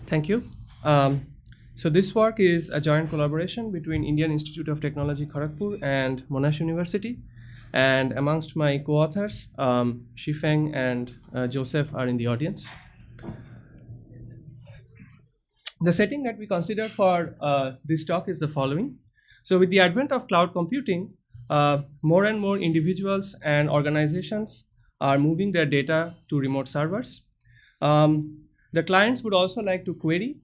Thank you. So this work is a joint collaboration between Indian Institute of Technology, Kharagpur and Monash University. And amongst my co-authors, Shifeng and Joseph are in the audience. The setting that we consider for this talk is the following. So with the advent of cloud computing, more and more individuals and organizations are moving their data to remote servers. The clients would also like to query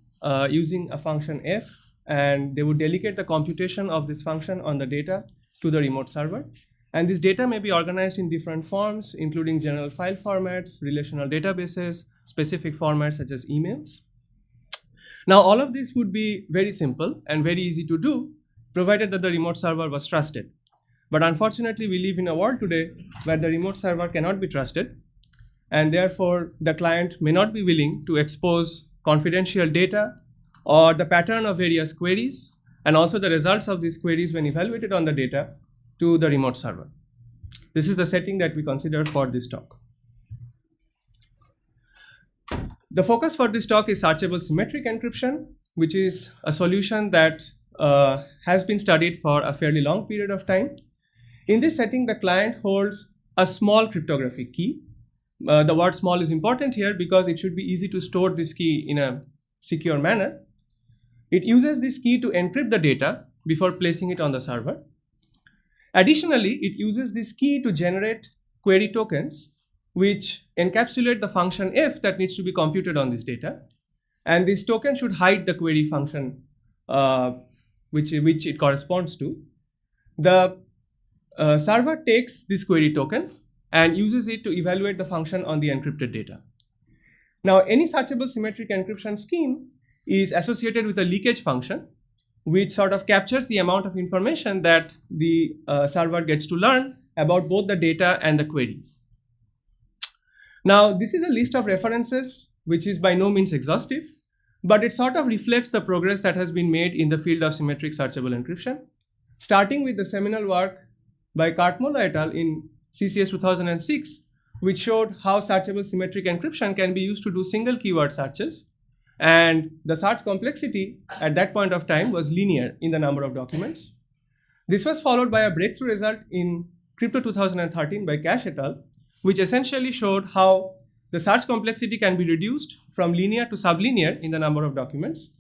using a function f, and they would delegate the computation of this function on the data to the remote server. And this data may be organized in different forms, including general file formats, relational databases, specific formats such as emails. Now, all of this would be very simple and very easy to do, provided that the remote server was trusted. But unfortunately, we live in a world today where the remote server cannot be trusted, and therefore the client may not be willing to expose confidential data or the pattern of various queries, and also the results of these queries when evaluated on the data to the remote server. This is the setting that we consider for this talk. The focus for this talk is searchable symmetric encryption, which is a solution that has been studied for a fairly long period of time. In this setting, the client holds a small cryptographic key. The word small is important here because it should be easy to store this key in a secure manner. It uses this key to encrypt the data before placing it on the server. Additionally, it uses this key to generate query tokens, which encapsulate the function f that needs to be computed on this data. And this token should hide the query function which it corresponds to. The server takes this query token and uses it to evaluate the function on the encrypted data. Now, any searchable symmetric encryption scheme is associated with a leakage function, which sort of captures the amount of information that the server gets to learn about both the data and the query. Now, this is a list of references, which is by no means exhaustive, but it sort of reflects the progress that has been made in the field of symmetric searchable encryption, starting with the seminal work by Cartmola et al. In CCS 2006, which showed how searchable symmetric encryption can be used to do single keyword searches. And the search complexity at that point of time was linear in the number of documents. This was followed by a breakthrough result in Crypto 2013 by Cash et al., which essentially showed how the search complexity can be reduced from linear to sublinear in the number of documents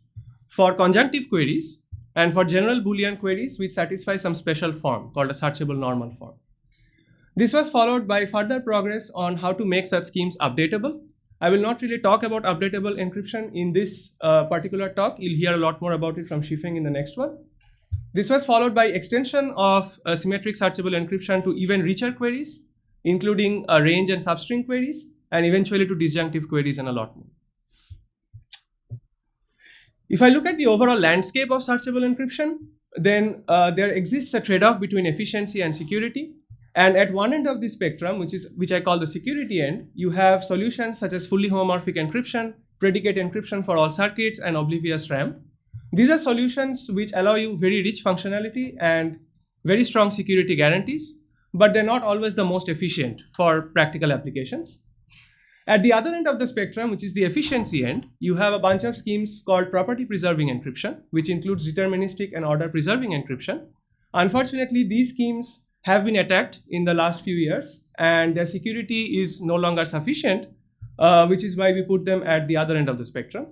for conjunctive queries and for general Boolean queries which satisfy some special form called a searchable normal form. This was followed by further progress on how to make such schemes updatable. I will not really talk about updatable encryption in this particular talk. You'll hear a lot more about it from Shifeng in the next one. This was followed by extension of symmetric searchable encryption to even richer queries, including range and substring queries, and eventually to disjunctive queries and a lot more. If I look at the overall landscape of searchable encryption, then there exists a trade-off between efficiency and security. And at one end of the spectrum, which I call the security end, you have solutions such as fully homomorphic encryption, predicate encryption for all circuits, and oblivious RAM. These are solutions which allow you very rich functionality and very strong security guarantees, but they're not always the most efficient for practical applications. At the other end of the spectrum, which is the efficiency end, you have a bunch of schemes called property-preserving encryption, which includes deterministic and order-preserving encryption. Unfortunately, these schemes have been attacked in the last few years, and their security is no longer sufficient, which is why we put them at the other end of the spectrum.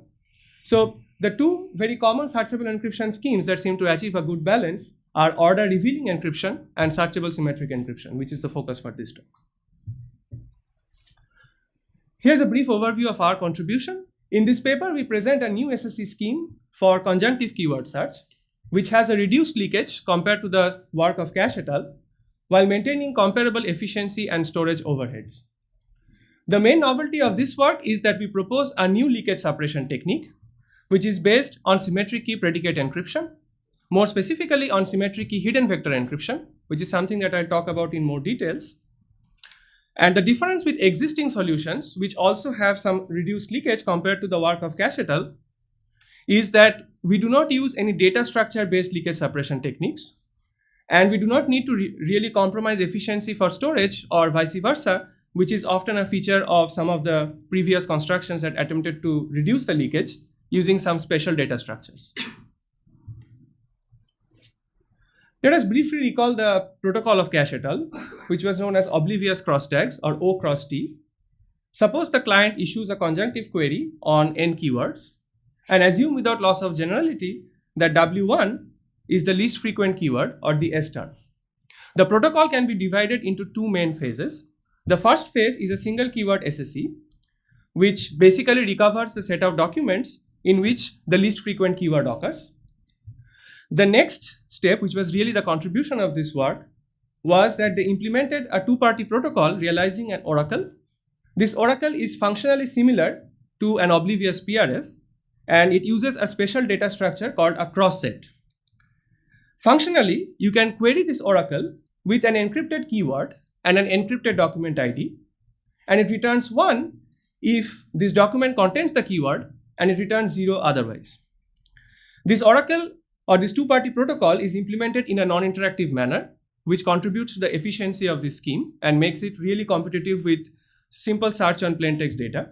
So the two very common searchable encryption schemes that seem to achieve a good balance are order-revealing encryption and searchable symmetric encryption, which is the focus for this talk. Here's a brief overview of our contribution. In this paper, we present a new SSE scheme for conjunctive keyword search, which has a reduced leakage compared to the work of Cash et al., while maintaining comparable efficiency and storage overheads. The main novelty of this work is that we propose a new leakage suppression technique, which is based on symmetric key predicate encryption, more specifically on symmetric key hidden vector encryption, which is something that I'll talk about in more details. And the difference with existing solutions, which also have some reduced leakage compared to the work of Cash et al., is that we do not use any data structure-based leakage suppression techniques, and we do not need to really compromise efficiency for storage or vice versa, which is often a feature of some of the previous constructions that attempted to reduce the leakage using some special data structures. Let us briefly recall the protocol of Cash et al., which was known as oblivious crosstags or O cross T. Suppose the client issues a conjunctive query on n keywords and assume without loss of generality that W1 is the least frequent keyword or the S star. The protocol can be divided into two main phases. The first phase is a single keyword SSE, which basically recovers the set of documents in which the least frequent keyword occurs. The next step, which was really the contribution of this work, was that they implemented a two-party protocol realizing an oracle. This oracle is functionally similar to an oblivious PRF, and it uses a special data structure called a cross set. Functionally, you can query this oracle with an encrypted keyword and an encrypted document ID, and it returns 1 if this document contains the keyword, and it returns 0 otherwise. This oracle or this two-party protocol is implemented in a non-interactive manner, which contributes to the efficiency of this scheme and makes it really competitive with simple search on plain text data.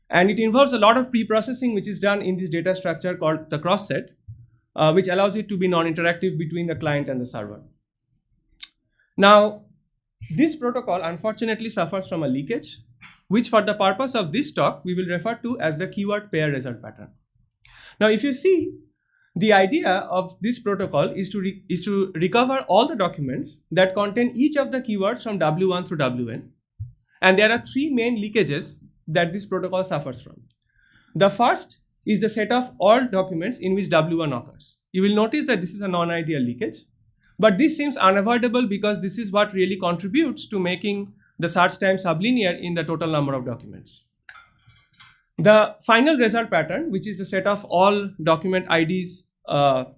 And it involves a lot of pre-processing which is done in this data structure called the cross set, which allows it to be non-interactive between the client and the server. Now, this protocol unfortunately suffers from a leakage, which for the purpose of this talk, we will refer to as the keyword pair result pattern. Now, if you see, the idea of this protocol is to recover all the documents that contain each of the keywords from W1 through Wn. And there are three main leakages that this protocol suffers from. The first is the set of all documents in which W1 occurs. You will notice that this is a non-ideal leakage, but this seems unavoidable because this is what really contributes to making the search time sublinear in the total number of documents. The final result pattern, which is the set of all document IDs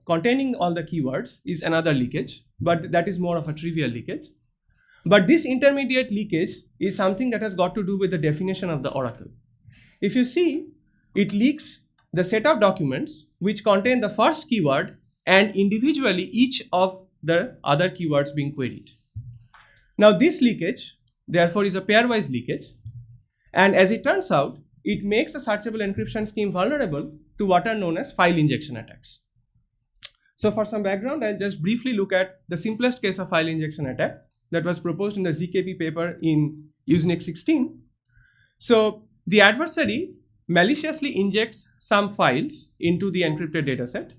containing all the keywords, is another leakage, but that is more of a trivial leakage. But this intermediate leakage is something that has got to do with the definition of the oracle. If you see, it leaks the set of documents which contain the first keyword and individually each of the other keywords being queried. Now this leakage, therefore, is a pairwise leakage, and as it turns out, it makes the searchable encryption scheme vulnerable to what are known as file injection attacks. So for some background, I'll just briefly look at the simplest case of file injection attack that was proposed in the ZKP paper in Usenix 16. So the adversary maliciously injects some files into the encrypted dataset.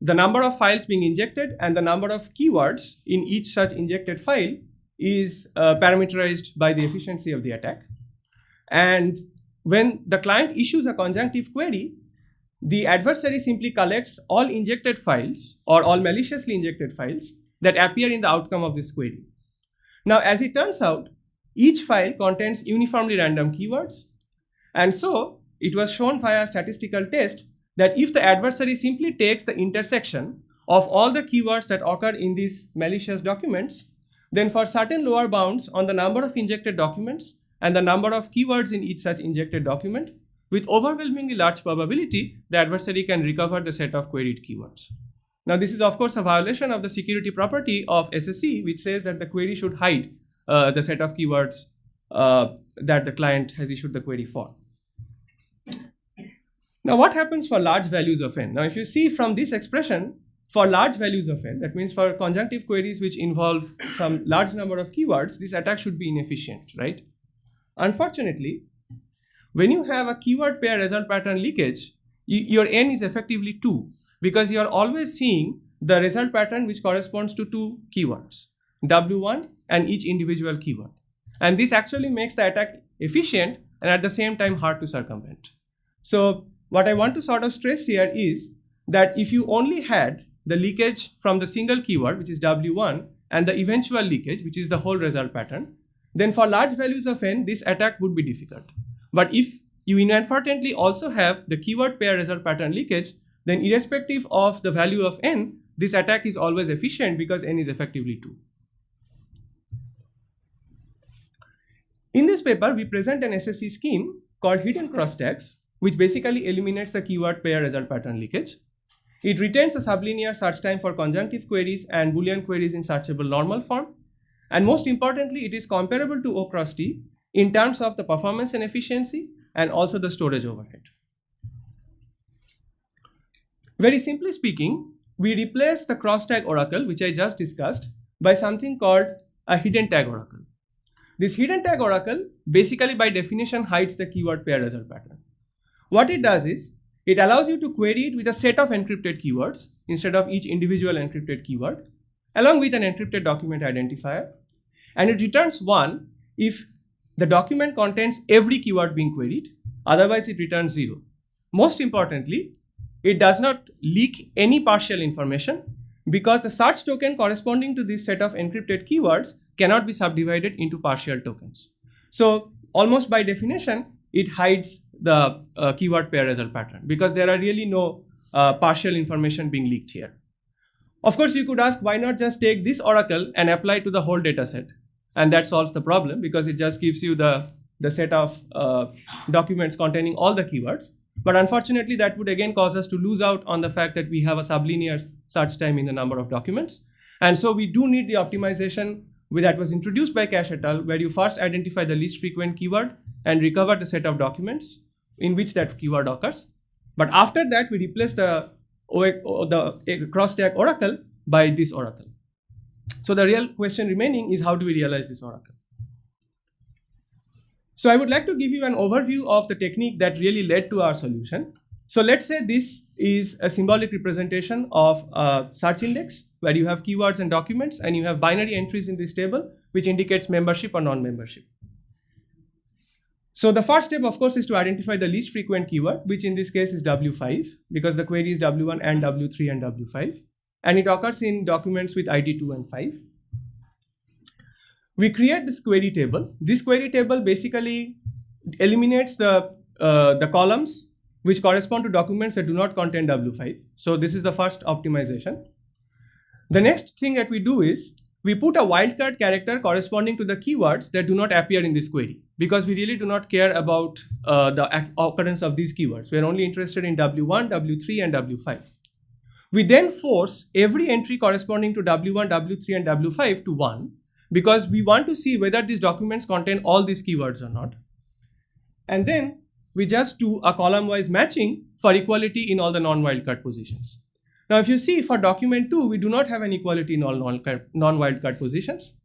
The number of files being injected and the number of keywords in each such injected file is parameterized by the efficiency of the attack. And when the client issues a conjunctive query, the adversary simply collects all injected files or all maliciously injected files that appear in the outcome of this query. Now, as it turns out, each file contains uniformly random keywords. And so it was shown via a statistical test that if the adversary simply takes the intersection of all the keywords that occur in these malicious documents, then for certain lower bounds on the number of injected documents and the number of keywords in each such injected document, with overwhelmingly large probability, the adversary can recover the set of queried keywords. Now, this is of course a violation of the security property of SSE, which says that the query should hide the set of keywords that the client has issued the query for. Now, what happens for large values of n? Now, if you see from this expression, for large values of n, that means for conjunctive queries which involve some large number of keywords, this attack should be inefficient, right? Unfortunately, when you have a keyword pair result pattern leakage, your n is effectively 2 because you are always seeing the result pattern which corresponds to two keywords, W1 and each individual keyword. And this actually makes the attack efficient and at the same time hard to circumvent. So what I want to sort of stress here is that if you only had the leakage from the single keyword, which is W1, and the eventual leakage, which is the whole result pattern, then for large values of n, this attack would be difficult. But if you inadvertently also have the keyword pair result pattern leakage, then irrespective of the value of n, this attack is always efficient because n is effectively 2. In this paper, we present an SSE scheme called hidden crosstags, which basically eliminates the keyword pair result pattern leakage. It retains a sublinear search time for conjunctive queries and Boolean queries in searchable normal form. And most importantly, it is comparable to O cross T in terms of the performance and efficiency and also the storage overhead. Very simply speaking, we replace the cross-tag oracle, which I just discussed, by something called a hidden tag oracle. This hidden tag oracle basically by definition hides the keyword pair result pattern. What it does is, it allows you to query it with a set of encrypted keywords instead of each individual encrypted keyword, along with an encrypted document identifier, and it returns 1 if the document contains every keyword being queried, otherwise it returns 0. Most importantly, it does not leak any partial information because the search token corresponding to this set of encrypted keywords cannot be subdivided into partial tokens. So almost by definition, it hides the keyword pair result pattern because there are really no partial information being leaked here. Of course, you could ask why not just take this oracle and apply it to the whole data set, and that solves the problem because it just gives you the set of documents containing all the keywords. But unfortunately, that would again cause us to lose out on the fact that we have a sublinear search time in the number of documents. And so we do need the optimization that was introduced by Cash et al., where you first identify the least frequent keyword and recover the set of documents in which that keyword occurs. But after that, we replace the cross-tag oracle by this oracle. So the real question remaining is how do we realize this oracle? So I would like to give you an overview of the technique that really led to our solution. So let's say this is a symbolic representation of a search index where you have keywords and documents and you have binary entries in this table which indicates membership or non-membership. So the first step, of course, is to identify the least frequent keyword, which in this case is W5 because the query is W1 and W3 and W5. And it occurs in documents with ID 2 and 5. We create this query table. This query table basically eliminates the columns which correspond to documents that do not contain W5. So this is the first optimization. The next thing that we do is we put a wildcard character corresponding to the keywords that do not appear in this query because we really do not care about the occurrence of these keywords. We're only interested in W1, W3, and W5. We then force every entry corresponding to W1, W3, and W5 to 1 because we want to see whether these documents contain all these keywords or not. And then we just do a column-wise matching for equality in all the non-wildcard positions. Now, if you see for document 2, we do not have an equality in all non-wildcard positions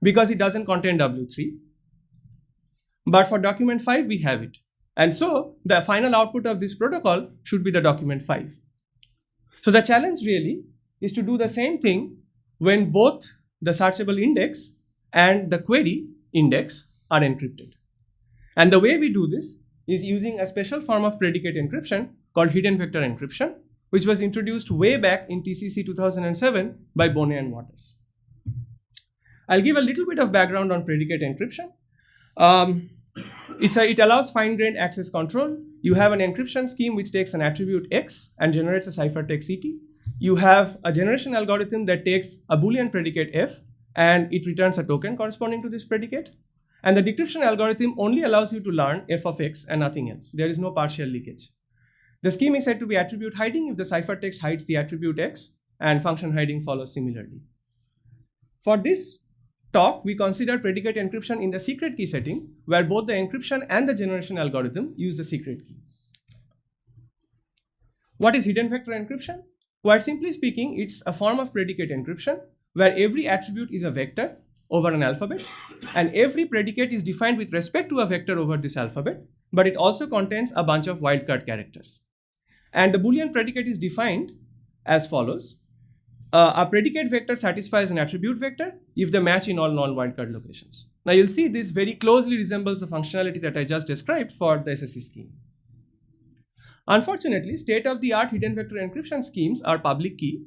because it doesn't contain W3. But for document 5, we have it. And so the final output of this protocol should be the document 5. So the challenge really is to do the same thing when both the searchable index and the query index are encrypted. And the way we do this is using a special form of predicate encryption called hidden vector encryption, which was introduced way back in TCC 2007 by Bonnet and Waters. I'll give a little bit of background on predicate encryption. It allows fine-grained access control. You have an encryption scheme which takes an attribute X and generates a ciphertext CT. You have a generation algorithm that takes a Boolean predicate F and it returns a token corresponding to this predicate. And the decryption algorithm only allows you to learn F of X and nothing else. There is no partial leakage. The scheme is said to be attribute hiding if the ciphertext hides the attribute X, and function hiding follows similarly. For this talk, we consider predicate encryption in the secret key setting, where both the encryption and the generation algorithm use the secret key. What is hidden vector encryption? Quite simply speaking, it's a form of predicate encryption where every attribute is a vector over an alphabet, and every predicate is defined with respect to a vector over this alphabet, but it also contains a bunch of wildcard characters. And the Boolean predicate is defined as follows. A predicate vector satisfies an attribute vector if they match in all non-wildcard locations. Now you'll see this very closely resembles the functionality that I just described for the SSE scheme. Unfortunately, state-of-the-art hidden vector encryption schemes are public key,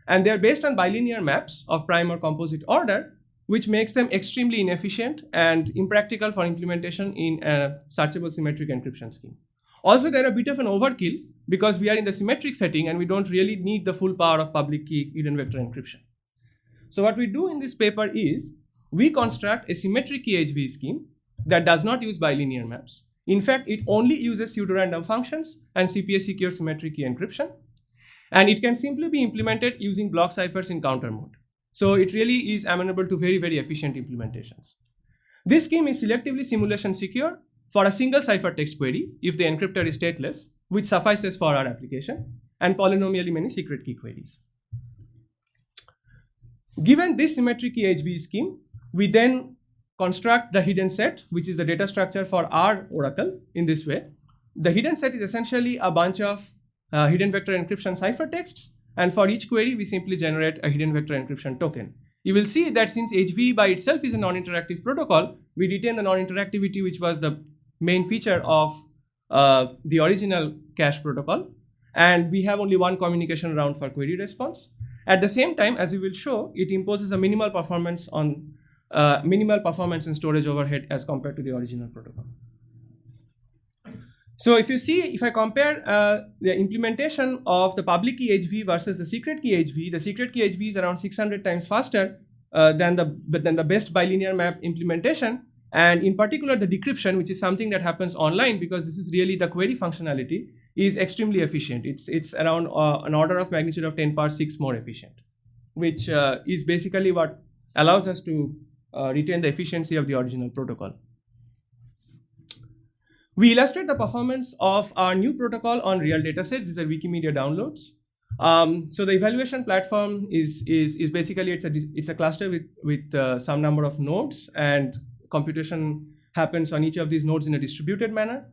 and they are based on bilinear maps of prime or composite order, which makes them extremely inefficient and impractical for implementation in a searchable symmetric encryption scheme. Also, they're a bit of an overkill because we are in the symmetric setting and we don't really need the full power of public key hidden vector encryption. So what we do in this paper is we construct a symmetric key HV scheme that does not use bilinear maps. In fact, it only uses pseudorandom functions and CPA secure symmetric key encryption. And it can simply be implemented using block ciphers in counter mode. So it really is amenable to very, very efficient implementations. This scheme is selectively simulation secure for a single ciphertext query if the encryptor is stateless, which suffices for our application. and polynomially many secret key queries. Given this symmetric key HV scheme, we then construct the hidden set, which is the data structure for our oracle in this way. The hidden set is essentially a bunch of hidden vector encryption ciphertexts, and for each query, we simply generate a hidden vector encryption token. You will see that since HV by itself is a non-interactive protocol, we retain the non-interactivity, which was the main feature of the original cache protocol, and we have only one communication round for query response. At the same time, as we will show, it imposes a minimal performance and storage overhead as compared to the original protocol. So if I compare the implementation of the public key HV versus the secret key HV, the secret key HV is around 600 times faster than the best bilinear map implementation. And in particular, the decryption, which is something that happens online because this is really the query functionality, is extremely efficient. It's around an order of magnitude of 10 power 6 more efficient, which is basically what allows us to retain the efficiency of the original protocol. We illustrate the performance of our new protocol on real datasets. These are Wikimedia downloads. So the evaluation platform is basically it's a cluster with some number of nodes, and computation happens on each of these nodes in a distributed manner.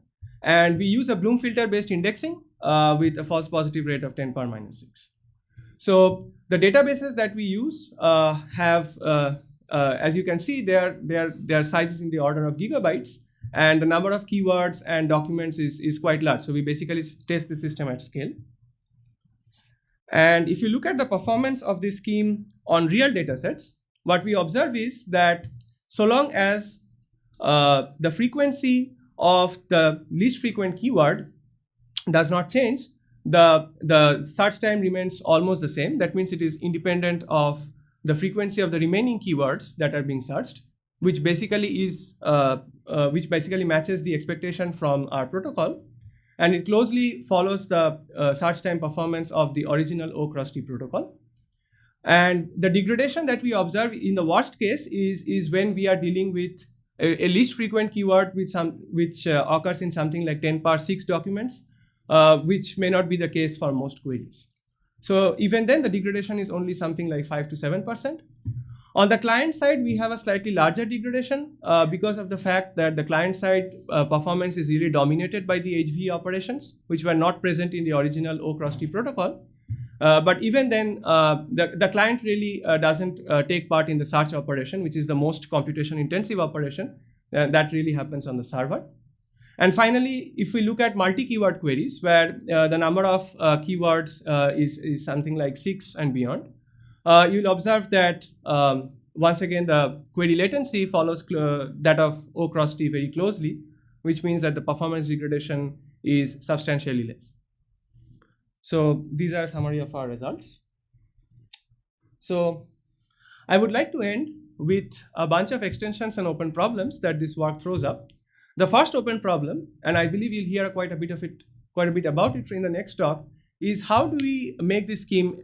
And we use a Bloom filter based indexing with a false positive rate of 10 power minus 6. So the databases that we use have, as you can see, their sizes in the order of gigabytes, and the number of keywords and documents is quite large. So we basically test the system at scale. And if you look at the performance of this scheme on real datasets, what we observe is that so long as the frequency of the least frequent keyword does not change, the search time remains almost the same. That means it is independent of the frequency of the remaining keywords that are being searched, which basically matches the expectation from our protocol, and it closely follows the search time performance of the original O cross T protocol. And the degradation that we observe in the worst case is when we are dealing with a least frequent keyword which occurs in something like 10 power 6 documents, which may not be the case for most queries. So even then, the degradation is only something like 5 to 7%. On the client side, we have a slightly larger degradation because of the fact that the client side performance is really dominated by the HV operations, which were not present in the original O cross T protocol. But even then, the client really doesn't take part in the search operation, which is the most computation intensive operation. That really happens on the server. And finally, if we look at multi-keyword queries, where the number of keywords is something like 6 and beyond, you'll observe that once again, the query latency follows that of O cross T very closely, which means that the performance degradation is substantially less. So these are a summary of our results. So I would like to end with a bunch of extensions and open problems that this work throws up. The first open problem, and I believe you'll hear quite a bit about it in the next talk, is how do we make this scheme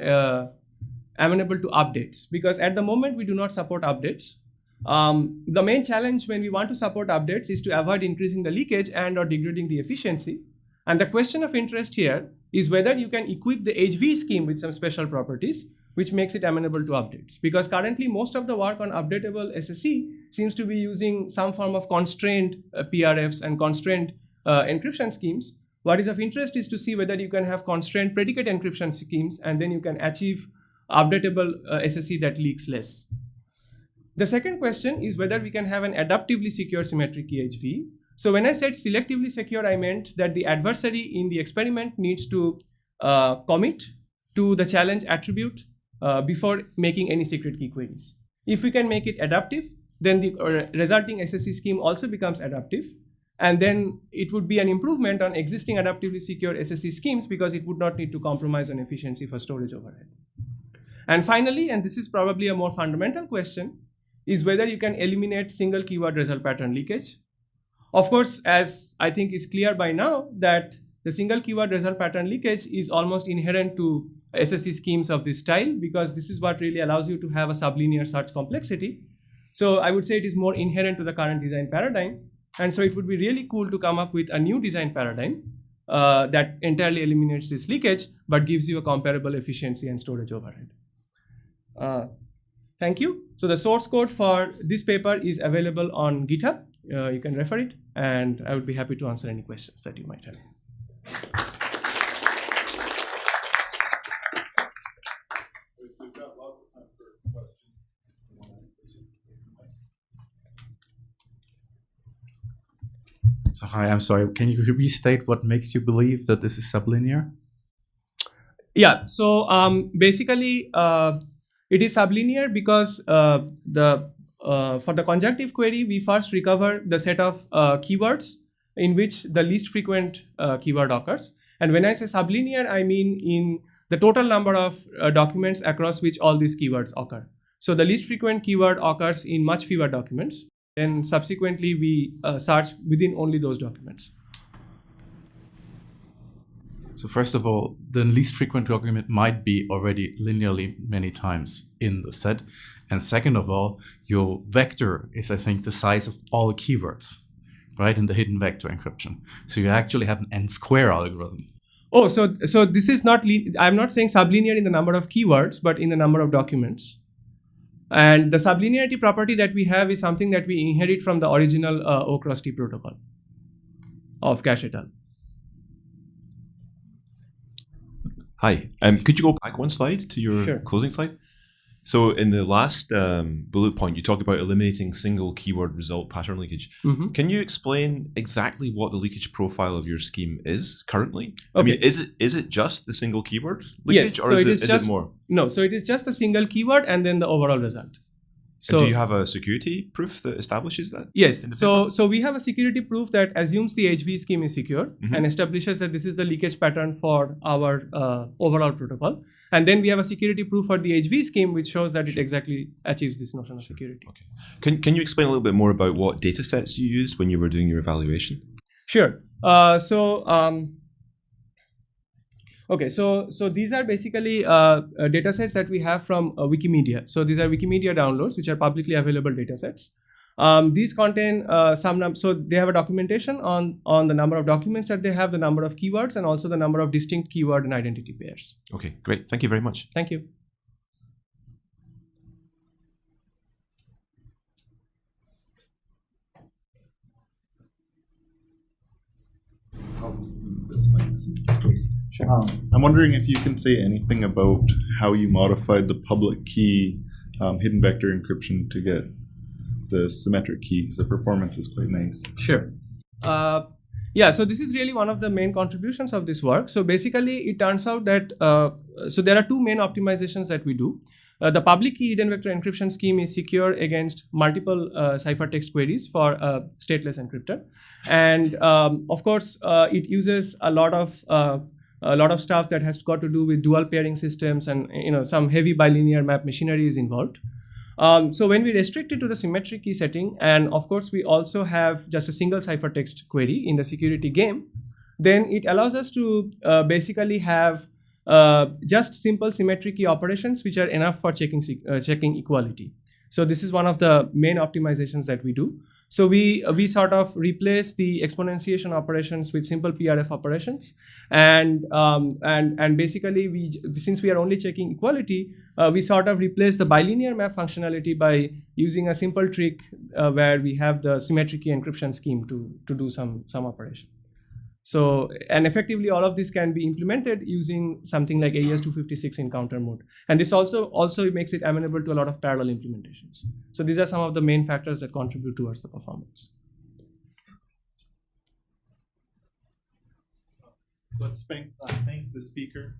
amenable to updates? Because at the moment we do not support updates. The main challenge when we want to support updates is to avoid increasing the leakage and or degrading the efficiency. And the question of interest here is whether you can equip the HV scheme with some special properties which makes it amenable to updates. Because currently most of the work on updatable SSE seems to be using some form of constrained PRFs and constrained encryption schemes. What is of interest is to see whether you can have constrained predicate encryption schemes, and then you can achieve updatable SSE that leaks less. The second question is whether we can have an adaptively secure symmetric key HV. So when I said selectively secure, I meant that the adversary in the experiment needs to commit to the challenge attribute before making any secret key queries. If we can make it adaptive, then the resulting SSE scheme also becomes adaptive. And then it would be an improvement on existing adaptively secure SSE schemes because it would not need to compromise on efficiency for storage overhead. And finally, and this is probably a more fundamental question, is whether you can eliminate single keyword result pattern leakage. Of course, as I think is clear by now, that the single keyword result pattern leakage is almost inherent to SSE schemes of this style, because this is what really allows you to have a sublinear search complexity. So I would say it is more inherent to the current design paradigm. And so it would be really cool to come up with a new design paradigm that entirely eliminates this leakage, but gives you a comparable efficiency and storage overhead. Thank you. So the source code for this paper is available on GitHub. You can refer it, and I would be happy to answer any questions that you might have. So hi, I'm sorry. Can you restate what makes you believe that this is sublinear? Yeah. So basically, it is sublinear because for the conjunctive query, we first recover the set of keywords in which the least frequent keyword occurs. And when I say sublinear, I mean in the total number of documents across which all these keywords occur. So the least frequent keyword occurs in much fewer documents. And subsequently, we search within only those documents. So first of all, the least frequent document might be already linearly many times in the set. And second of all, your vector is, I think, the size of all keywords, right, in the hidden vector encryption. So you actually have an n-square algorithm. Oh, so this is not, I'm not saying sublinear in the number of keywords, but in the number of documents. And the sublinearity property that we have is something that we inherit from the original O cross T protocol of Cash et al. Hi, could you go back one slide to your closing slide? So in the last bullet point, you talked about eliminating single keyword result pattern leakage. Mm-hmm. Can you explain exactly what the leakage profile of your scheme is currently? Okay. I mean, is it just the single keyword leakage, or is it more? No, so it is just a single keyword and then the overall result. So, and do you have a security proof that establishes that? Yes. So we have a security proof that assumes the HV scheme is secure and establishes that this is the leakage pattern for our overall protocol. And then we have a security proof for the HV scheme, which shows that it exactly achieves this notion of security. Okay. Can you explain a little bit more about what data sets you used when you were doing your evaluation? Sure. Okay, so these are basically data sets that we have from Wikimedia. So these are Wikimedia downloads, which are publicly available data sets. These contain so they have a documentation on the number of documents that they have, the number of keywords, and also the number of distinct keyword and identity pairs. Okay, great. Thank you very much. Thank you. Sure. I'm wondering if you can say anything about how you modified the public key hidden vector encryption to get the symmetric key, because the performance is quite nice. Sure. Yeah, so this is really one of the main contributions of this work. So basically, it turns out that, so there are two main optimizations that we do. The public key hidden vector encryption scheme is secure against multiple ciphertext queries for stateless encryptor. And of course, it uses a lot of stuff that has got to do with dual pairing systems, and some heavy bilinear map machinery is involved. So when we restrict it to the symmetric key setting, and of course we also have just a single ciphertext query in the security game, then it allows us to basically have just simple symmetric key operations which are enough for checking equality. So this is one of the main optimizations that we do. So we sort of replace the exponentiation operations with simple PRF operations, and basically since we are only checking equality, we sort of replace the bilinear map functionality by using a simple trick where we have the symmetric key encryption scheme to do some operation. So, and effectively all of this can be implemented using something like AES-256 in counter mode. And this also makes it amenable to a lot of parallel implementations. So these are some of the main factors that contribute towards the performance. Let's thank the speaker.